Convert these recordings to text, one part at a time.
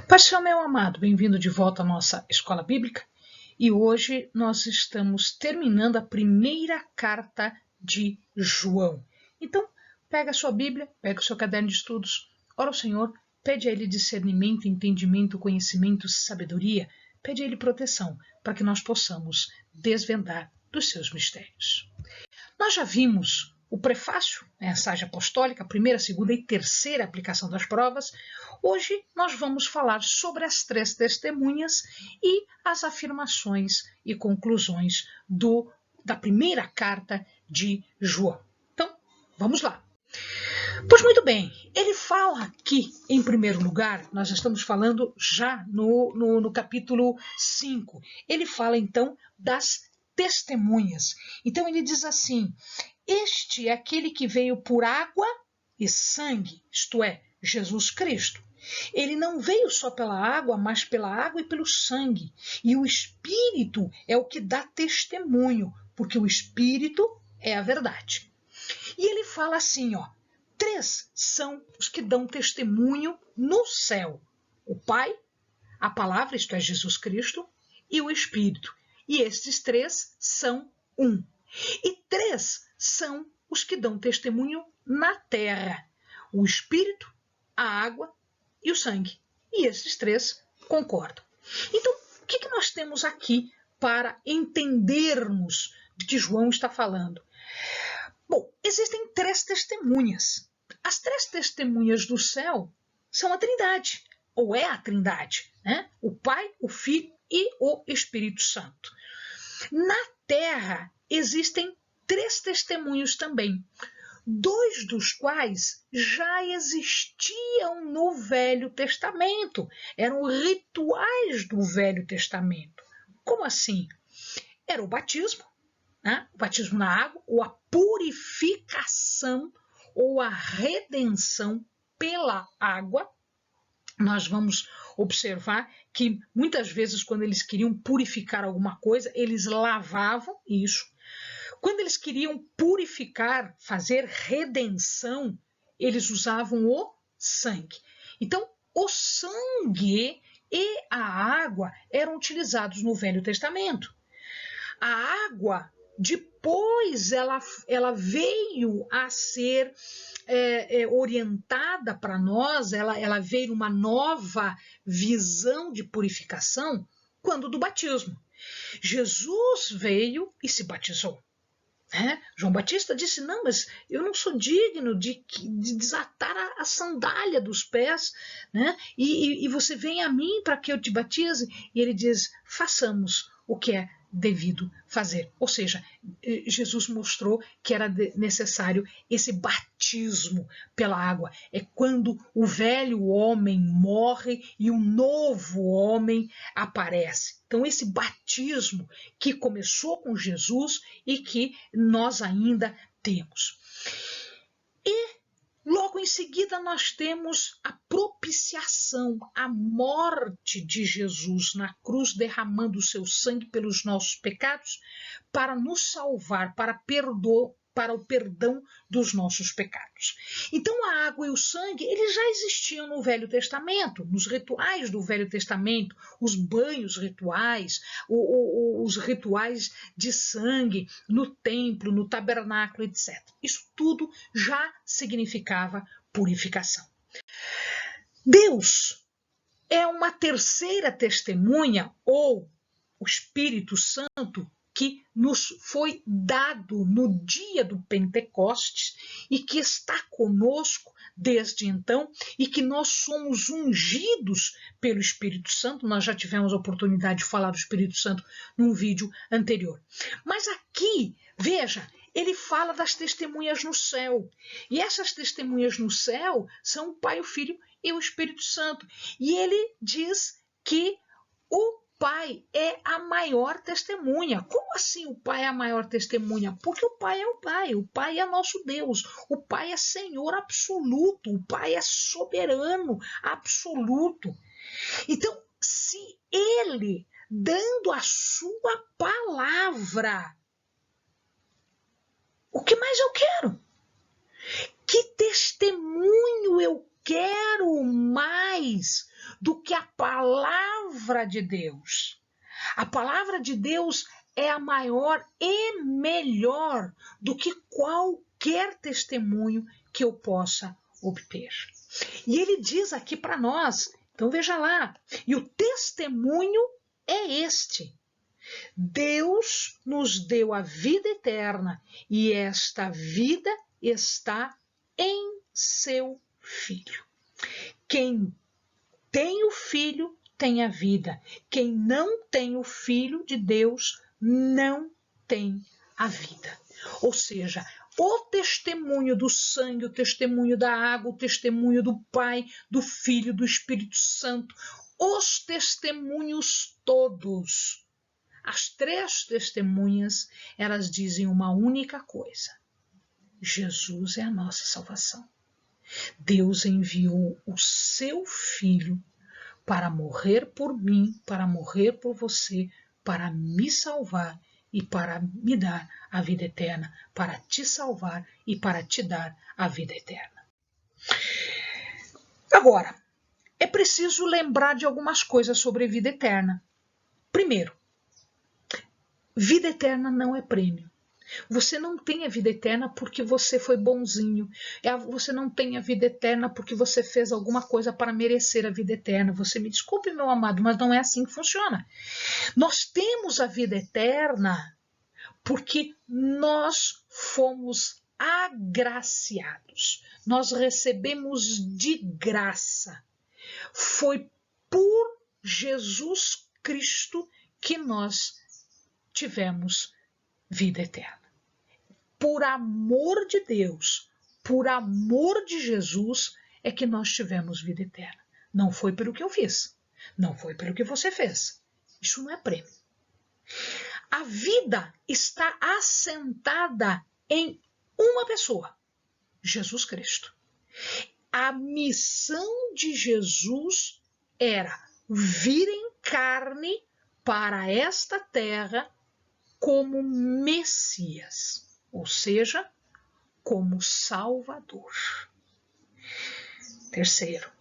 Paixão, meu amado, bem-vindo de volta à nossa escola bíblica. E hoje nós estamos terminando a primeira carta de João. Então, pega a sua Bíblia, pega o seu caderno de estudos, ora ao Senhor, pede a Ele discernimento, entendimento, conhecimento, sabedoria, pede a Ele proteção, para que nós possamos desvendar dos seus mistérios. Nós já vimos o prefácio, a mensagem apostólica, a primeira, segunda e terceira aplicação das provas. Hoje nós vamos falar sobre as três testemunhas e as afirmações e conclusões da primeira carta de João. Então, vamos lá. Pois muito bem, ele fala aqui, em primeiro lugar, nós estamos falando já no capítulo 5, ele fala então das testemunhas. Então ele diz assim: este é aquele que veio por água e sangue, isto é, Jesus Cristo. Ele não veio só pela água, mas pela água e pelo sangue. E o Espírito é o que dá testemunho, porque o Espírito é a verdade. E ele fala assim, ó: três são os que dão testemunho no céu: o Pai, a palavra, isto é, Jesus Cristo, e o Espírito. E estes três são um. E três são os que dão testemunho na terra: o Espírito, a água e o sangue. E esses três concordam. Então, o que nós temos aqui para entendermos de que João está falando? Bom, existem três testemunhas. As três testemunhas do céu são a Trindade, ou é a Trindade, né? O Pai, o Filho e o Espírito Santo. Na terra existem três testemunhos também, dois dos quais já existiam no Velho Testamento, eram rituais do Velho Testamento. Como assim? Era o batismo, né? O batismo na água, ou a purificação ou a redenção pela água. Nós vamos observar que muitas vezes, quando eles queriam purificar alguma coisa, eles lavavam isso. Quando eles queriam purificar, fazer redenção, eles usavam o sangue. Então, o sangue e a água eram utilizados no Velho Testamento. A água, depois, ela veio a ser orientada para nós, ela veio uma nova visão de purificação quando do batismo. Jesus veio e se batizou. João Batista disse: não, mas eu não sou digno de desatar a sandália dos pés, né? E você vem a mim para que eu te batize? E ele diz: façamos o que é devido fazer. Ou seja, Jesus mostrou que era necessário esse batismo pela água. É quando o velho homem morre e um novo homem aparece. Então, esse batismo que começou com Jesus e que nós ainda temos. E logo em seguida nós temos a propiciação, a morte de Jesus na cruz, derramando o seu sangue pelos nossos pecados, para nos salvar, para o perdão dos nossos pecados. Então a água e o sangue, eles já existiam no Velho Testamento, nos rituais do Velho Testamento, os banhos rituais, os rituais de sangue no templo, no tabernáculo, etc. Isso tudo já significava purificação. Deus é uma terceira testemunha, ou o Espírito Santo, que nos foi dado no dia do Pentecostes e que está conosco desde então, e que nós somos ungidos pelo Espírito Santo. Nós já tivemos a oportunidade de falar do Espírito Santo num vídeo anterior. Mas aqui, veja, ele fala das testemunhas no céu. E essas testemunhas no céu são o Pai, o Filho e o Espírito Santo. E ele diz que o Pai é a maior testemunha. Como assim o Pai é a maior testemunha? Porque o Pai é o Pai é nosso Deus, o Pai é Senhor absoluto, o Pai é soberano absoluto. Então, se Ele, dando a sua palavra, o que mais eu quero? Que testemunho eu quero mais do que a palavra de Deus. A palavra de Deus é a maior e melhor do que qualquer testemunho que eu possa obter. E ele diz aqui para nós, então veja lá, e o testemunho é este: Deus nos deu a vida eterna e esta vida está em seu Filho. Quem tem o Filho tem a vida. Quem não tem o Filho de Deus não tem a vida. Ou seja, o testemunho do sangue, o testemunho da água, o testemunho do Pai, do Filho, do Espírito Santo, os testemunhos todos, as três testemunhas, elas dizem uma única coisa: Jesus é a nossa salvação. Deus enviou o seu Filho para morrer por mim, para morrer por você, para me salvar e para me dar a vida eterna, para te salvar e para te dar a vida eterna. Agora, é preciso lembrar de algumas coisas sobre a vida eterna. Primeiro, vida eterna não é prêmio. Você não tem a vida eterna porque você foi bonzinho. Você não tem a vida eterna porque você fez alguma coisa para merecer a vida eterna. Você me desculpe, meu amado, mas não é assim que funciona. Nós temos a vida eterna porque nós fomos agraciados. Nós recebemos de graça. Foi por Jesus Cristo que nós tivemos vida eterna. Por amor de Deus, por amor de Jesus, é que nós tivemos vida eterna. Não foi pelo que eu fiz, não foi pelo que você fez. Isso não é prêmio. A vida está assentada em uma pessoa, Jesus Cristo. A missão de Jesus era vir em carne para esta terra como Messias, ou seja, como Salvador. Terceiro,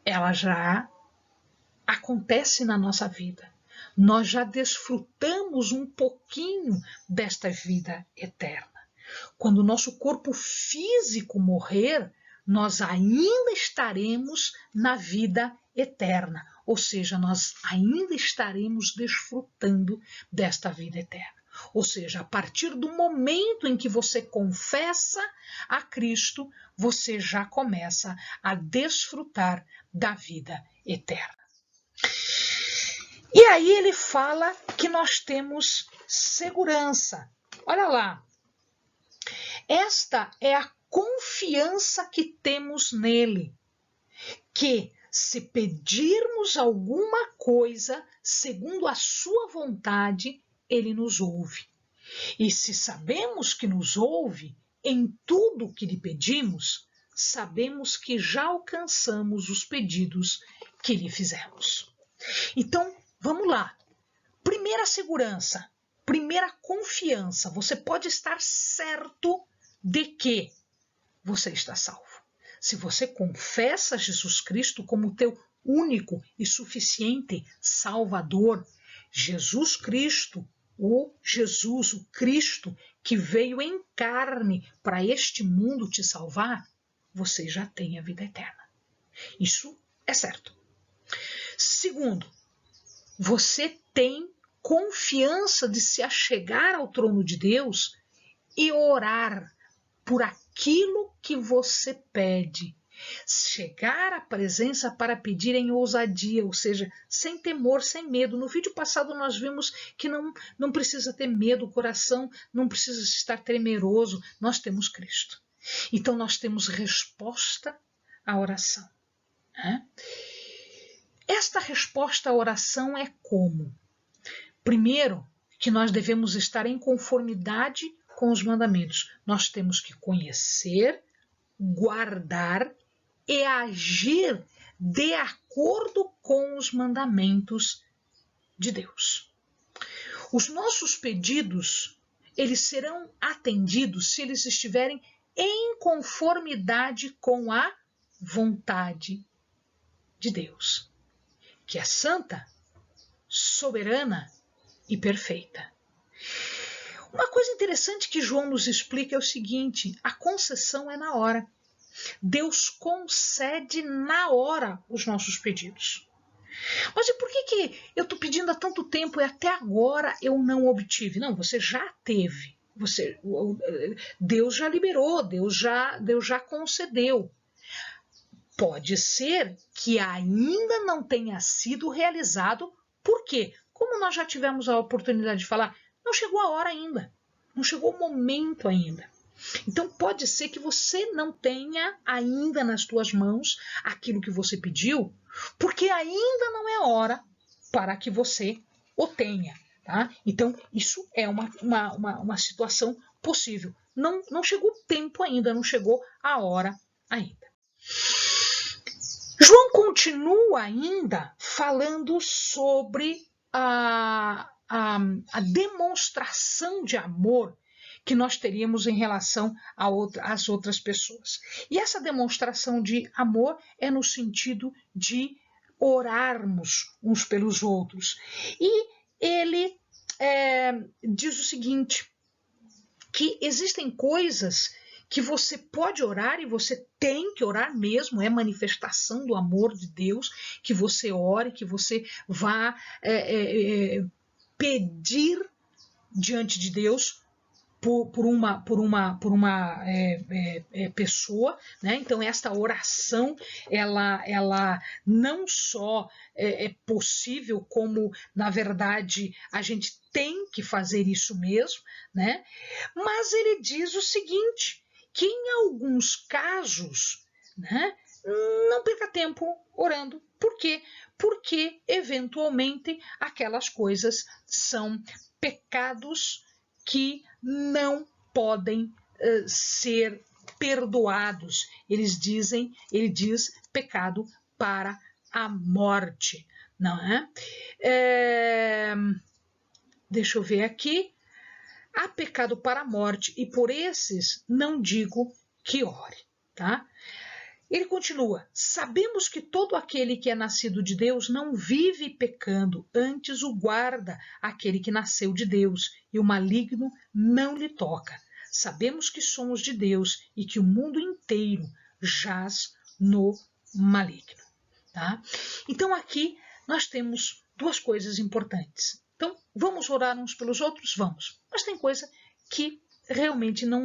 ela já acontece na nossa vida. Nós já desfrutamos um pouquinho desta vida eterna. Quando o nosso corpo físico morrer, nós ainda estaremos na vida eterna, ou seja, nós ainda estaremos desfrutando desta vida eterna. Ou seja, a partir do momento em que você confessa a Cristo, você já começa a desfrutar da vida eterna. E aí ele fala que nós temos segurança. Olha lá. Esta é a confiança que temos nele, que se pedirmos alguma coisa segundo a sua vontade, ele nos ouve. E se sabemos que nos ouve em tudo que lhe pedimos, sabemos que já alcançamos os pedidos que lhe fizemos. Então, vamos lá. Primeira segurança, primeira confiança. Você pode estar certo de que você está salvo. Se você confessa Jesus Cristo como teu único e suficiente Salvador, Jesus Cristo, o Jesus, o Cristo que veio em carne para este mundo te salvar, você já tem a vida eterna. Isso é certo. Segundo, você tem confiança de se achegar ao trono de Deus e orar por aquilo que você pede. Chegar à presença para pedir em ousadia, ou seja, sem temor, sem medo. No vídeo passado nós vimos que não precisa ter medo, o coração não precisa estar temeroso. Nós temos Cristo. Então nós temos resposta à oração. Esta resposta à oração é como? Primeiro, que nós devemos estar em conformidade com os mandamentos. Nós temos que conhecer, guardar e agir de acordo com os mandamentos de Deus. Os nossos pedidos, eles serão atendidos se eles estiverem em conformidade com a vontade de Deus, que é santa, soberana e perfeita. Uma coisa interessante que João nos explica é o seguinte: a concessão é na hora. Deus concede na hora os nossos pedidos. Mas e por que eu estou pedindo há tanto tempo e até agora eu não obtive? Não, você já teve. Deus já liberou, Deus já concedeu. Pode ser que ainda não tenha sido realizado. Por quê? Como nós já tivemos a oportunidade de falar, não chegou a hora ainda. Não chegou o momento ainda. Então pode ser que você não tenha ainda nas suas mãos aquilo que você pediu, porque ainda não é hora para que você o tenha. Tá? Então isso é uma situação possível. Não chegou o tempo ainda, não chegou a hora ainda. João continua ainda falando sobre a demonstração de amor que nós teríamos em relação às outras pessoas. E essa demonstração de amor é no sentido de orarmos uns pelos outros. E ele diz o seguinte, que existem coisas que você pode orar e você tem que orar mesmo, é manifestação do amor de Deus, que você ore, que você vá pedir diante de Deus por uma pessoa, né? Então esta oração ela não só é possível, como na verdade a gente tem que fazer isso mesmo, né? Mas ele diz o seguinte, que em alguns casos, né, não perca tempo orando. Por quê? Porque eventualmente aquelas coisas são pecados que não podem ser perdoados. Ele diz pecado para a morte, não é? Deixa eu ver aqui. Há pecado para a morte, e por esses não digo que ore, tá? Ele continua, sabemos que todo aquele que é nascido de Deus não vive pecando, antes o guarda aquele que nasceu de Deus, e o maligno não lhe toca. Sabemos que somos de Deus e que o mundo inteiro jaz no maligno, tá? Então aqui nós temos duas coisas importantes. Então, vamos orar uns pelos outros? Vamos. Mas tem coisa que realmente não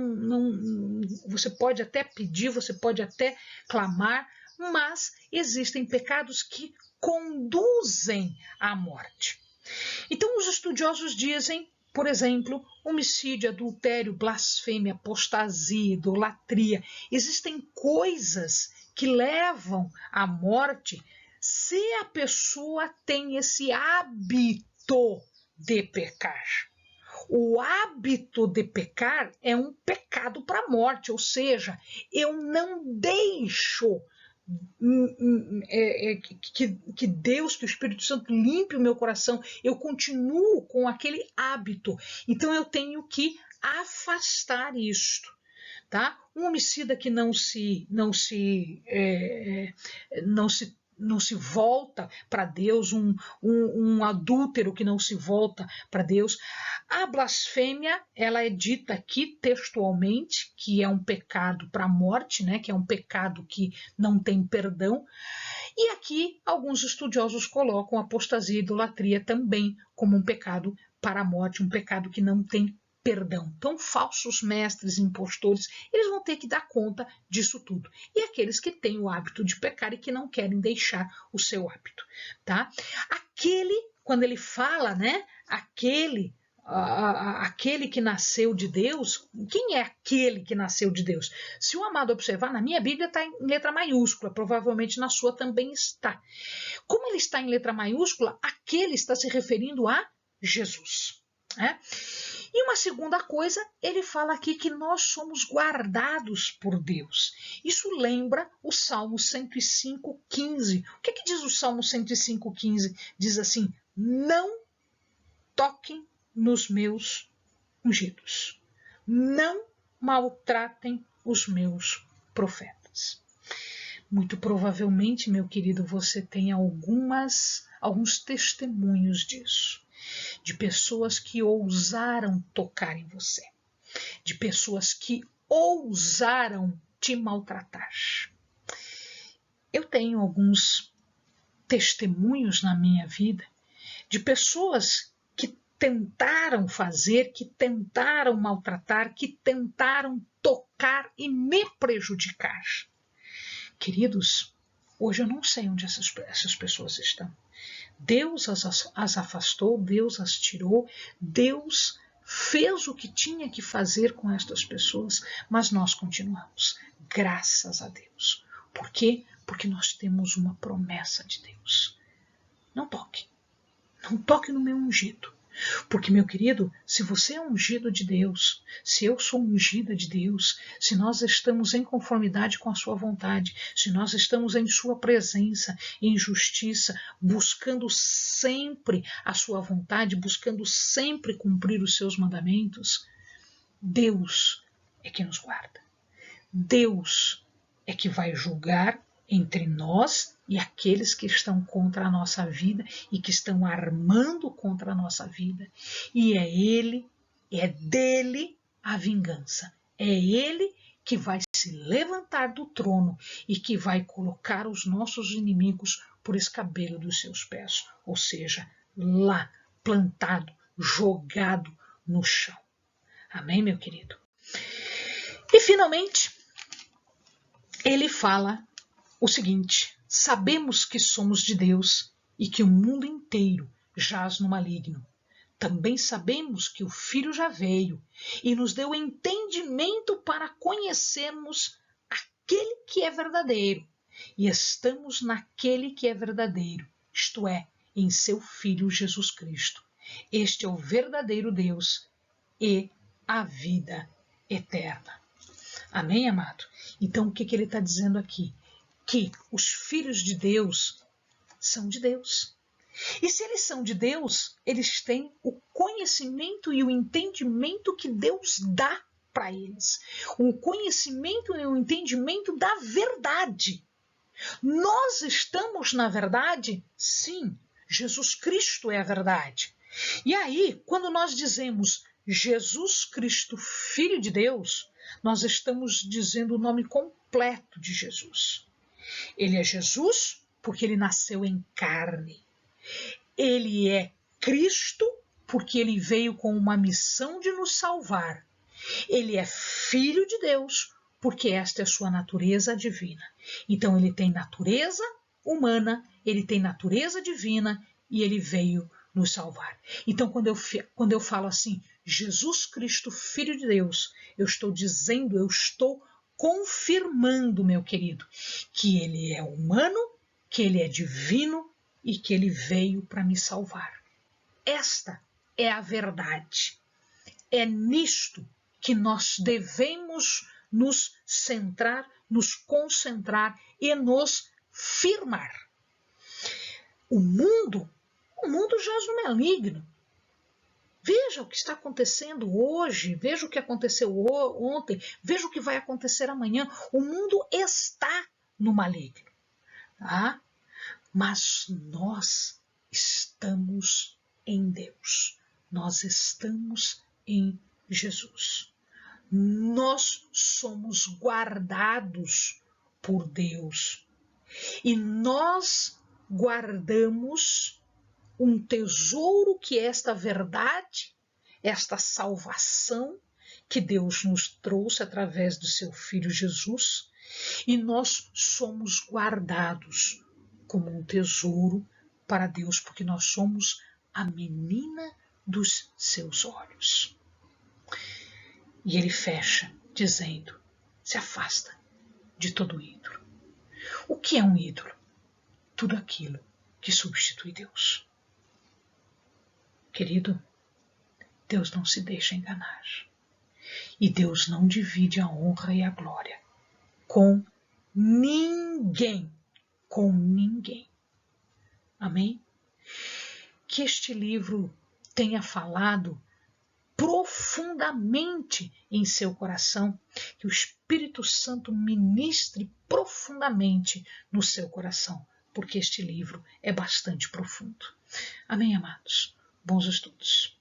você pode até pedir, você pode até clamar, mas existem pecados que conduzem à morte. Então, os estudiosos dizem, por exemplo, homicídio, adultério, blasfêmia, apostasia, idolatria. Existem coisas que levam à morte se a pessoa tem esse hábito de pecar. O hábito de pecar é um pecado para a morte, ou seja, eu não deixo que Deus, que o Espírito Santo limpe o meu coração, eu continuo com aquele hábito. Então eu tenho que afastar isto. Tá? Um homicida que não se volta para Deus, um adúltero que não se volta para Deus. A blasfêmia, ela é dita aqui textualmente, que é um pecado para a morte, né? Que é um pecado que não tem perdão. E aqui alguns estudiosos colocam a apostasia e idolatria também como um pecado para a morte, um pecado que não tem perdão. Então, falsos mestres, impostores, eles vão ter que dar conta disso tudo. E aqueles que têm o hábito de pecar e que não querem deixar o seu hábito, tá? Aquele, quando ele fala, né? Aquele que nasceu de Deus, quem é aquele que nasceu de Deus? Se o amado observar, na minha Bíblia está em letra maiúscula, provavelmente na sua também está. Como ele está em letra maiúscula, aquele está se referindo a Jesus, né? E uma segunda coisa, ele fala aqui que nós somos guardados por Deus. Isso lembra o Salmo 105:15. O que diz o Salmo 105:15? Diz assim, não toquem nos meus ungidos. Não maltratem os meus profetas. Muito provavelmente, meu querido, você tem alguns testemunhos disso, de pessoas que ousaram tocar em você, de pessoas que ousaram te maltratar. Eu tenho alguns testemunhos na minha vida de pessoas que tentaram fazer, que tentaram maltratar, que tentaram tocar e me prejudicar. Queridos, hoje eu não sei onde essas pessoas estão. Deus as afastou, Deus as tirou, Deus fez o que tinha que fazer com estas pessoas, mas nós continuamos, graças a Deus. Por quê? Porque nós temos uma promessa de Deus. Não toque no meu ungido. Porque, meu querido, se você é ungido de Deus, se eu sou ungida de Deus, se nós estamos em conformidade com a sua vontade, se nós estamos em sua presença, em justiça, buscando sempre a sua vontade, buscando sempre cumprir os seus mandamentos, Deus é que nos guarda. Deus é que vai julgar entre nós e aqueles que estão contra a nossa vida e que estão armando contra a nossa vida. E é dele a vingança. É ele que vai se levantar do trono e que vai colocar os nossos inimigos por escabelo dos seus pés. Ou seja, lá, plantado, jogado no chão. Amém, meu querido? E finalmente, ele fala o seguinte: sabemos que somos de Deus e que o mundo inteiro jaz no maligno. Também sabemos que o Filho já veio e nos deu entendimento para conhecermos aquele que é verdadeiro. E estamos naquele que é verdadeiro, isto é, em seu Filho Jesus Cristo. Este é o verdadeiro Deus e a vida eterna. Amém, amado? Então, o que ele está dizendo aqui? Que os filhos de Deus são de Deus. E se eles são de Deus, eles têm o conhecimento e o entendimento que Deus dá para eles. O conhecimento e o entendimento da verdade. Nós estamos na verdade? Sim, Jesus Cristo é a verdade. E aí, quando nós dizemos Jesus Cristo, Filho de Deus, nós estamos dizendo o nome completo de Jesus. Ele é Jesus porque ele nasceu em carne. Ele é Cristo porque ele veio com uma missão de nos salvar. Ele é Filho de Deus porque esta é a sua natureza divina. Então ele tem natureza humana, ele tem natureza divina e ele veio nos salvar. Então quando eu falo assim, Jesus Cristo, Filho de Deus, eu estou confirmando, meu querido, que ele é humano, que ele é divino e que ele veio para me salvar. Esta é a verdade. É nisto que nós devemos nos centrar, nos concentrar e nos firmar. O mundo jaz no maligno. Veja o que está acontecendo hoje, veja o que aconteceu ontem, veja o que vai acontecer amanhã. O mundo está no maligno. Tá? Mas nós estamos em Deus. Nós estamos em Jesus. Nós somos guardados por Deus. E nós guardamos um tesouro que é esta verdade, esta salvação que Deus nos trouxe através do seu Filho Jesus, e nós somos guardados como um tesouro para Deus, porque nós somos a menina dos seus olhos. E ele fecha dizendo, se afasta de todo ídolo. O que é um ídolo? Tudo aquilo que substitui Deus. Querido, Deus não se deixa enganar. E Deus não divide a honra e a glória com ninguém. Com ninguém. Amém? Que este livro tenha falado profundamente em seu coração, que o Espírito Santo ministre profundamente no seu coração, porque este livro é bastante profundo. Amém, amados? Bons estudos.